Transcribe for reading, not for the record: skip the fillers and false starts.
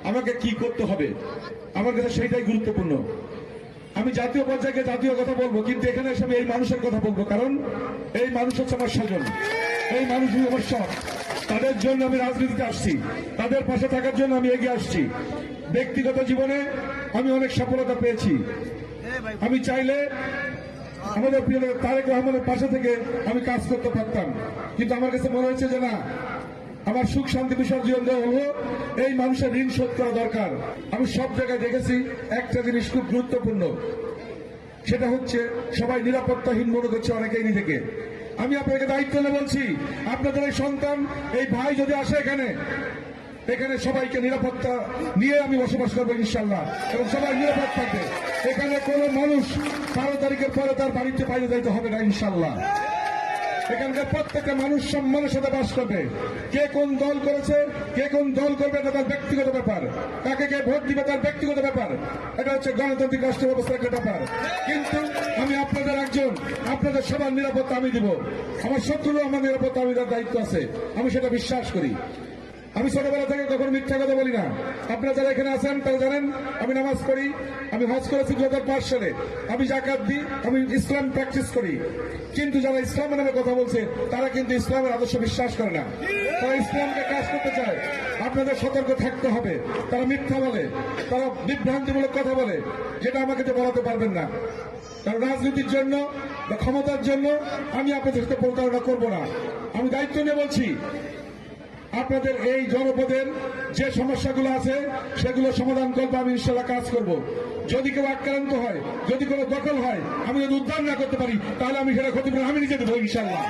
আমাকে কি করতে হবে আমার কাছে সেইটাই গুরুত্বপূর্ণ। আমি জাতীয় পর্যায়ে জাতীয় কথা বলবো, কিন্তু এখানে এসে আমি এই মানুষের কথা বলবো, কারণ এই মানুষ হচ্ছে আমার স্বজন, এই মানুষগুলো আমার সব। তাদের জন্য আমি রাজনীতিতে আসছি, তাদের পাশে থাকার জন্য আমি এগিয়ে আসছি। ব্যক্তিগত জীবনে আমি অনেক সফলতা পেয়েছি। আমি চাইলে আমাদের প্রিয় তারেক রহমানের পাশে থেকে আমি কাজ করতে পারতাম, কিন্তু আমার কাছে মনে হয়েছে যে না, আমার সুখ শান্তি বিসর্জন দেওয়া হলো এই মানুষের ঋণ শোধ করা দরকার। আমি সব জায়গায় দেখেছি একটা জিনিস খুব গুরুত্বপূর্ণ, সেটা হচ্ছে সবাই নিরাপত্তাহীন মনে করছে অনেকেই নিজেকে। আমি আপনাকে দায়িত্ব নিয়ে বলছি, আপনাদের এই সন্তান, এই ভাই যদি আসে এখানে সবাইকে নিরাপত্তা নিয়ে আমি বসবাস করবো ইনশাল্লাহ, এবং সবাই নিরাপদ থাকবে। এখানে কোনো মানুষ 12 তারিখের পরে তার বাড়িতে বাইরে যাইতে হবে না ইনশাল্লাহ। এখানকার প্রত্যেকটা মানুষ সম্মানের সাথে বাস করবে। কে কোন দল করেছে, কে কোন দল করবে এটা তার ব্যক্তিগত ব্যাপার, কাকে কে ভোট দিবে তার ব্যক্তিগত ব্যাপার, এটা হচ্ছে গণতান্ত্রিক রাষ্ট্র ব্যবস্থার একটা ব্যাপার। কিন্তু আমি আপনাদের একজন, আপনাদের সবার নিরাপত্তা আমি দিব। আমার শত্রু আমার নিরাপত্তা আমি তার দায়িত্ব আছে, আমি সেটা বিশ্বাস করি। আমি ছোটবেলা থেকে কখনো মিথ্যা কথা বলি না। আপনারা যারা এখানে আছেন তারা জানেন আমি নামাজ পড়ি, আমি হজ করেছি 2005 সালে, আমি যাকাত দিই, আমি ইসলাম প্র্যাকটিস করি। কিন্তু যারা ইসলামের নামে কথা বলছে তারা কিন্তু ইসলামের আদর্শ বিশ্বাস করে না, তারা ইসলামকে কাজ করতে চায়। আপনাদের সতর্ক থাকতে হবে। তারা মিথ্যা বলে, তারা বিভ্রান্তিমূলক কথা বলে, যেটা আমাকে তো বলাতে পারবেন না। কারণ রাজনীতির জন্য বা ক্ষমতার জন্য আমি আপনাদের সাথে প্রতারণা করবো না। আমি দায়িত্ব নিয়ে বলছি, আপনাদের এই জনপদের যে সমস্যাগুলো আছে সেগুলো সমাধান করবো, আমি ইনশাল্লাহ কাজ করব। যদি কেউ আক্রান্ত হয়, যদি কোনো দখল হয়, আমি যদি উদ্ধার না করতে পারি তাহলে আমি সেটা ক্ষতিপূরণ আমি নিজে দেবো ইনশাল্লাহ।